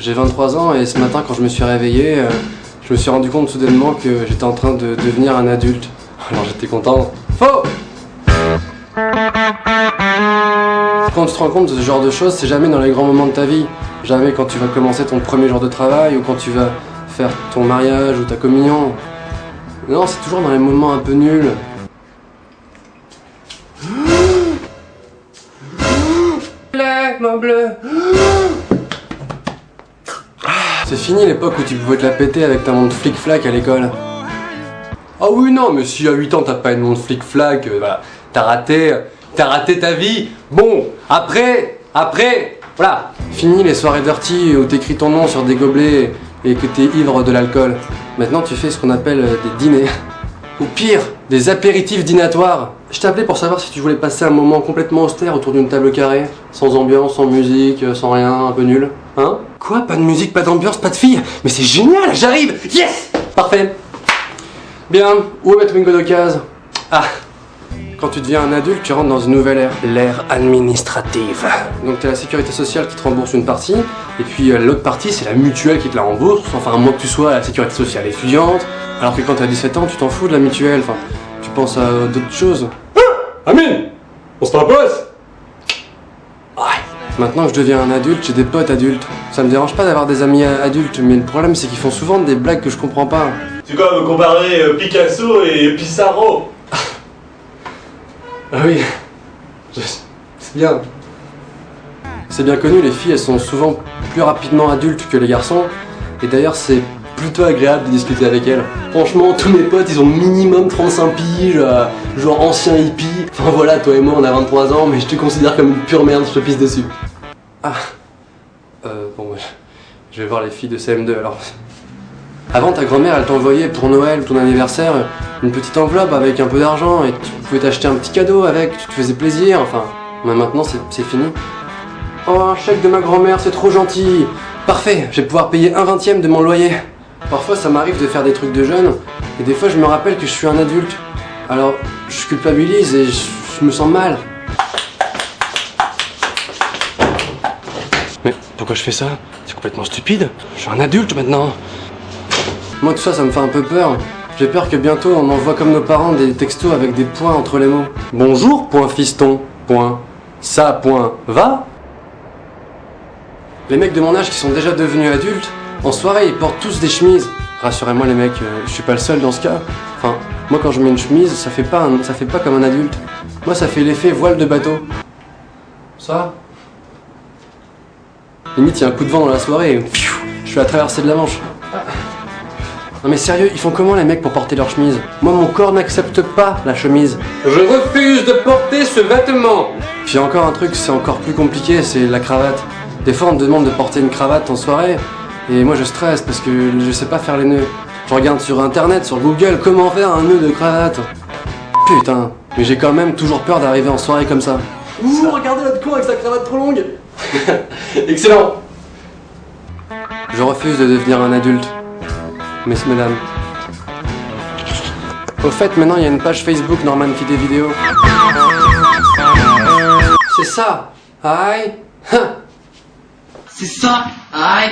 J'ai 23 ans et ce matin quand je me suis réveillé, je me suis rendu compte soudainement que j'étais en train de devenir un adulte. Alors j'étais content. Faux! Quand tu te rends compte de ce genre de choses, c'est jamais dans les grands moments de ta vie. Jamais quand tu vas commencer ton premier jour de travail ou quand tu vas faire ton mariage ou ta communion. Non, c'est toujours dans les moments un peu nuls. Mon bleu. C'est fini l'époque où tu pouvais te la péter avec ta montre flic-flac à l'école. Ah oui non, mais si à 8 ans t'as pas une montre flic-flac, voilà, t'as raté ta vie. Bon, après, voilà. Fini les soirées dirty où t'écris ton nom sur des gobelets et que t'es ivre de l'alcool. Maintenant tu fais ce qu'on appelle des dîners. Ou pire, des apéritifs dînatoires. Je t'ai appelé pour savoir si tu voulais passer un moment complètement austère autour d'une table carrée. Sans ambiance, sans musique, sans rien, un peu nul. Hein? Quoi? Pas de musique, pas d'ambiance, pas de filles? Mais c'est génial, j'arrive! Yes! Parfait. Bien, où est ma Twingo d'occasion? Ah! Quand tu deviens un adulte, tu rentres dans une nouvelle ère. L'ère administrative. Donc t'as la sécurité sociale qui te rembourse une partie, et puis l'autre partie c'est la mutuelle qui te la rembourse, enfin à moins que tu sois à la sécurité sociale étudiante, alors que quand t'as 17 ans, tu t'en fous de la mutuelle, enfin, tu penses à d'autres choses. Ah Amine! On se t'impose? Ouais. Maintenant que je deviens un adulte, j'ai des potes adultes. Ça me dérange pas d'avoir des amis adultes, mais le problème c'est qu'ils font souvent des blagues que je comprends pas. C'est quoi me comparer Picasso et Pissarro? Ah oui, c'est bien. C'est bien connu, les filles elles sont souvent plus rapidement adultes que les garçons. Et d'ailleurs c'est plutôt agréable de discuter avec elles. Franchement, tous mes potes ils ont minimum 35 piges, genre ancien hippie. Enfin voilà, toi et moi on a 23 ans, mais je te considère comme une pure merde, je te pisse dessus. Ah, bon, je vais voir les filles de CM2 alors. Avant, ta grand-mère, elle t'envoyait pour Noël ou ton anniversaire une petite enveloppe avec un peu d'argent et tu pouvais t'acheter un petit cadeau avec, tu te faisais plaisir, enfin. Mais maintenant, c'est fini. Oh, un chèque de ma grand-mère, c'est trop gentil. Parfait, je vais pouvoir payer 1/20 de mon loyer. Parfois, ça m'arrive de faire des trucs de jeune et des fois, je me rappelle que je suis un adulte. Alors, je culpabilise et je me sens mal. Mais pourquoi je fais ça? C'est complètement stupide. Je suis un adulte maintenant. Moi tout ça, ça me fait un peu peur. J'ai peur que bientôt on envoie comme nos parents des textos avec des points entre les mots. Bonjour, point fiston, point. Ça, point. Va? Les mecs de mon âge qui sont déjà devenus adultes, en soirée ils portent tous des chemises. Rassurez-moi les mecs, je suis pas le seul dans ce cas. Enfin, moi quand je mets une chemise, ça fait pas comme un adulte. Moi ça fait l'effet voile de bateau. Ça? Limite il y a un coup de vent dans la soirée et je suis à traverser de la Manche. Non mais sérieux, ils font comment les mecs pour porter leur chemise? Moi mon corps n'accepte pas la chemise. Je refuse de porter ce vêtement. Puis encore un truc, c'est encore plus compliqué, c'est la cravate. Des fois on me demande de porter une cravate en soirée, et moi je stresse parce que je sais pas faire les nœuds. Je regarde sur internet, sur Google, comment faire un nœud de cravate. Putain, mais j'ai quand même toujours peur d'arriver en soirée comme ça. Ouh, regardez l'autre con avec sa cravate trop longue. Excellent. Je refuse de devenir un adulte. Messieurs, mesdames. Au fait, maintenant il y a une page Facebook Norman qui des vidéos. C'est ça. Aïe. C'est ça. Aïe.